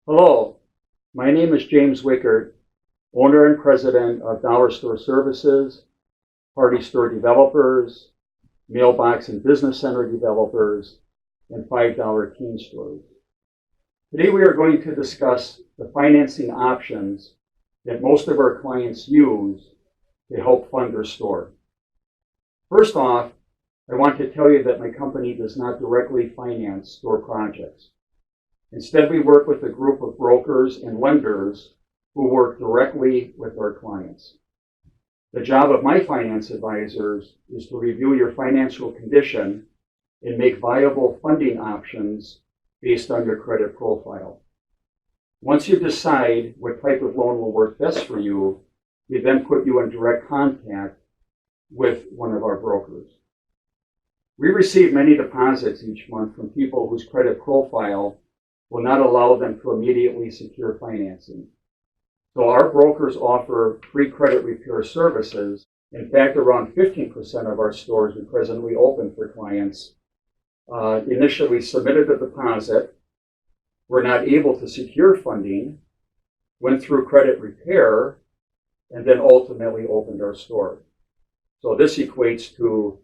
Hello, my name is James Wickert, owner and president of Dollar Store Services, Party Store Developers, Mailbox and Business Center Developers, and $5 Teen Stores. Today we are going to discuss the financing options that most of our clients use to help fund their store. First off, I want to tell you that my company does not directly finance store projects. Instead, we work with a group of brokers and lenders who work directly with our clients. The job of my finance advisors is to review your financial condition and make viable funding options based on your credit profile. Once you decide what type of loan will work best for you, we then put you in direct contact with one of our brokers. We receive many deposits each month from people whose credit profile will not allow them to immediately secure financing. So our brokers offer free credit repair services. In fact, around 15% of our stores we presently open for clients initially submitted a deposit, were not able to secure funding, went through credit repair, and then ultimately opened our store. So this equates to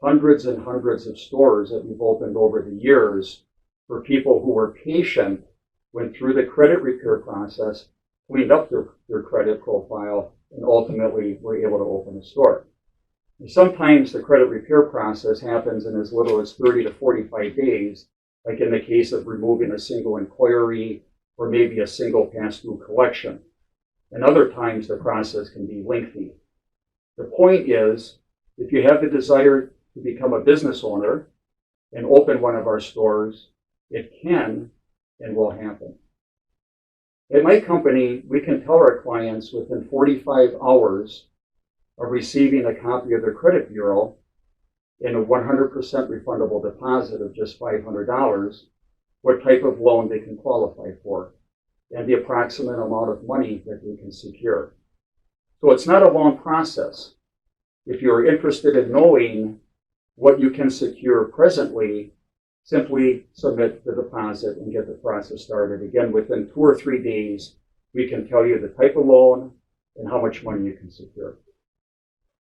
hundreds and hundreds of stores that we've opened over the years for people who were patient, went through the credit repair process, cleaned up their credit profile, and ultimately were able to open a store. And sometimes the credit repair process happens in as little as 30 to 45 days, like in the case of removing a single inquiry or maybe a single past due collection. And other times the process can be lengthy. The point is, if you have the desire to become a business owner and open one of our stores, it can and will happen. At my company, we can tell our clients within 45 hours of receiving a copy of their credit bureau and a 100% refundable deposit of just $500 what type of loan they can qualify for and the approximate amount of money that they can secure. So it's not a long process. If you're interested in knowing what you can secure presently, simply submit the deposit and get the process started. Again, within 2 or 3 days, we can tell you the type of loan and how much money you can secure.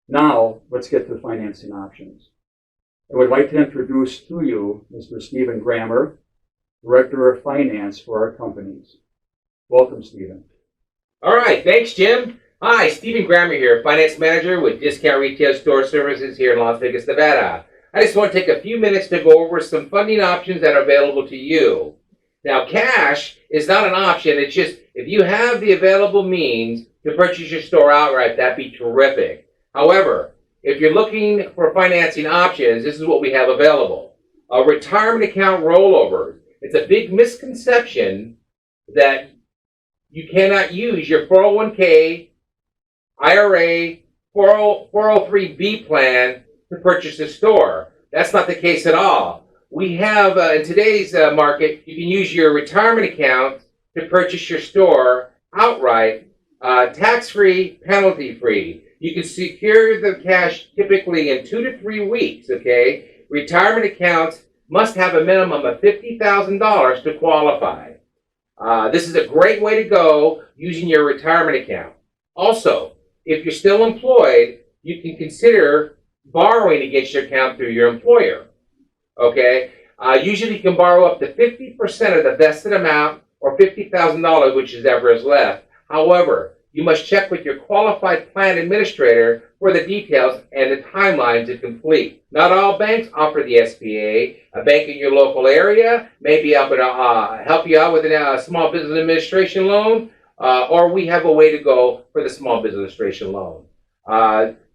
Now, let's get to financing options. I would like to introduce to you Mr. Stephen Grammer, Director of Finance for our companies. Welcome, Stephen. All right, thanks, Jim. Hi, Stephen Grammer here, Finance Manager with Discount Retail Store Services here in Las Vegas, Nevada. I just want to take a few minutes to go over some funding options that are available to you. Now, cash is not an option. It's just if you have the available means to purchase your store outright, that'd be terrific. However, if you're looking for financing options, this is what we have available. A retirement account rollover. It's a big misconception that you cannot use your 401k, IRA, 403b plan to purchase a store. That's not the case at all. We have, in today's market, you can use your retirement account to purchase your store outright, tax-free, penalty-free. You can secure the cash typically in 2 to 3 weeks, okay? Retirement accounts must have a minimum of $50,000 to qualify. This is a great way to go using your retirement account. Also, if you're still employed, you can consider borrowing against your account through your employer. Okay? Usually you can borrow up to 50% of the vested amount or $50,000, whichever is left. However, you must check with your qualified plan administrator for the details and the timeline to complete. Not all banks offer the SBA. A bank in your local area may be able to help you out with a small business administration loan, or we have a way to go for the small business administration loan.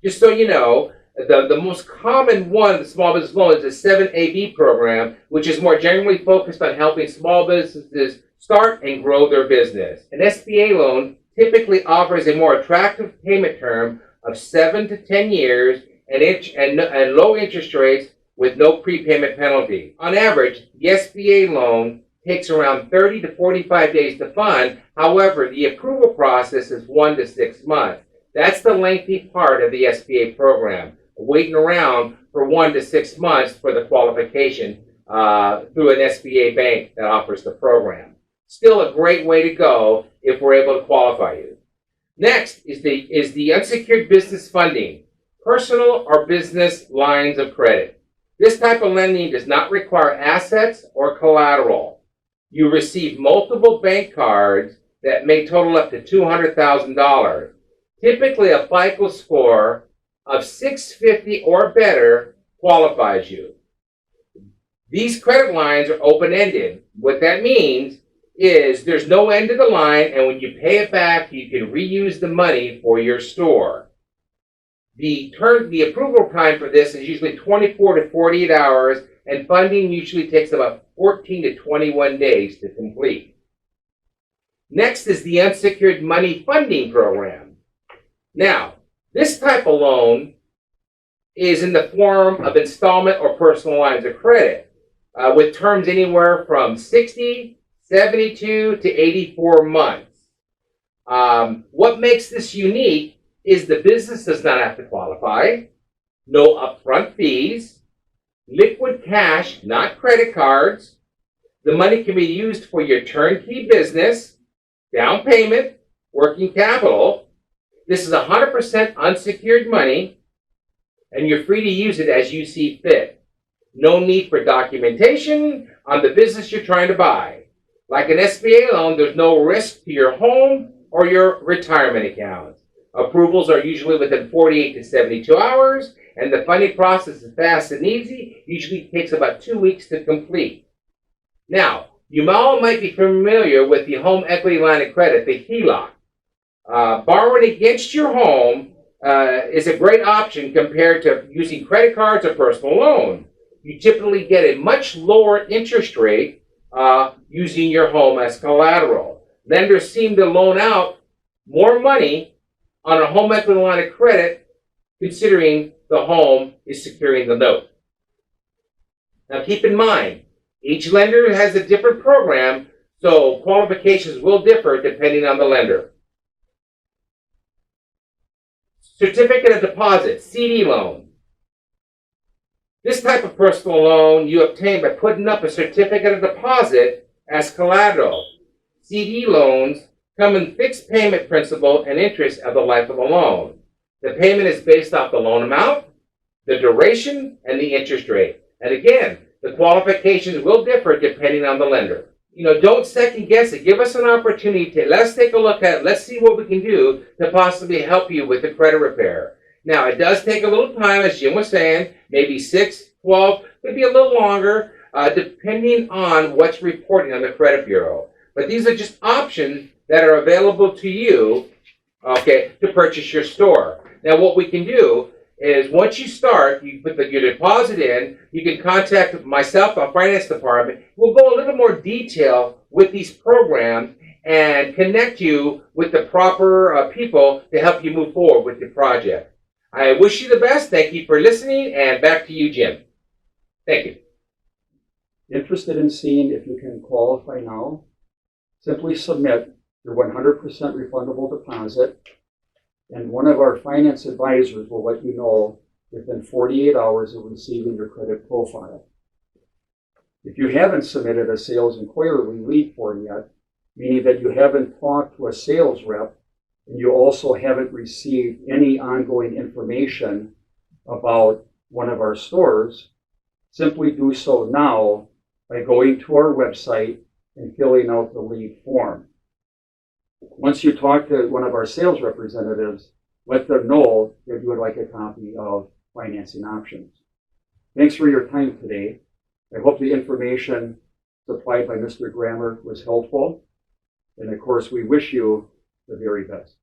Just so you know, the most common one of the small business loans is the 7AB program, which is more generally focused on helping small businesses start and grow their business. An SBA loan typically offers a more attractive payment term of 7 to 10 years and low interest rates with no prepayment penalty. On average, the SBA loan takes around 30 to 45 days to fund. However, the approval process is 1 to 6 months. That's the lengthy part of the SBA program, waiting around for 1 to 6 months for the qualification through an SBA bank that offers the program. still a great way to go if we're able to qualify you. Next is the unsecured business funding, personal or business lines of credit. This type of lending does not require assets or collateral. You receive multiple bank cards that may total up to $200,000. Typically, a FICO score of 650 or better qualifies you. These credit lines are open-ended. What that means is there's no end to the line, and when you pay it back, you can reuse the money for your store. The approval time for this is usually 24 to 48 hours, and funding usually takes about 14 to 21 days to complete. Next is the unsecured money funding program. Now, this type of loan is in the form of installment or personal lines of credit, with terms anywhere from 60, 72 to 84 months. What makes this unique is the business does not have to qualify, no upfront fees, liquid cash, not credit cards. The money can be used for your turnkey business, down payment, working capital. This is 100% unsecured money, and you're free to use it as you see fit. No need for documentation on the business you're trying to buy. Like an SBA loan, there's no risk to your home or your retirement accounts. Approvals are usually within 48 to 72 hours, and the funding process is fast and easy. Usually takes about 2 weeks to complete. Now, you all might be familiar with the home equity line of credit, the HELOC. Borrowing against your home is a great option compared to using credit cards or personal loan. You typically get a much lower interest rate using your home as collateral. Lenders seem to loan out more money on a home equity line of credit considering the home is securing the note. Now keep in mind, each lender has a different program, so qualifications will differ depending on the lender. Certificate of deposit, CD loan. This type of personal loan you obtain by putting up a certificate of deposit as collateral. CD loans come in fixed payment principal and interest of the life of the loan. The payment is based off the loan amount, the duration, and the interest rate. And again, the qualifications will differ depending on the lender. Don't second guess it. Give us an opportunity to, let's take a look at it. Let's see what we can do to possibly help you with the credit repair. Now, it does take a little time, as Jim was saying, maybe 6, 12, could be a little longer, depending on what's reporting on the credit bureau. But these are just options that are available to you, okay, to purchase your store. Now, what we can do is once you start, you put your deposit in, you can contact myself, our finance department. We'll go a little more detail with these programs and connect you with the proper people to help you move forward with your project. I wish you the best. Thank you for listening, and back to you, Jim. Thank you. Interested in seeing if you can qualify now? Simply submit your 100% refundable deposit, and one of our finance advisors will let you know within 48 hours of receiving your credit profile. If you haven't submitted a sales inquiry lead form yet, meaning that you haven't talked to a sales rep and you also haven't received any ongoing information about one of our stores, simply do so now by going to our website and filling out the lead form. Once you talk to one of our sales representatives, let them know that you would like a copy of financing options. Thanks for your time today. I hope the information supplied by Mr. Grammer was helpful. And of course, we wish you the very best.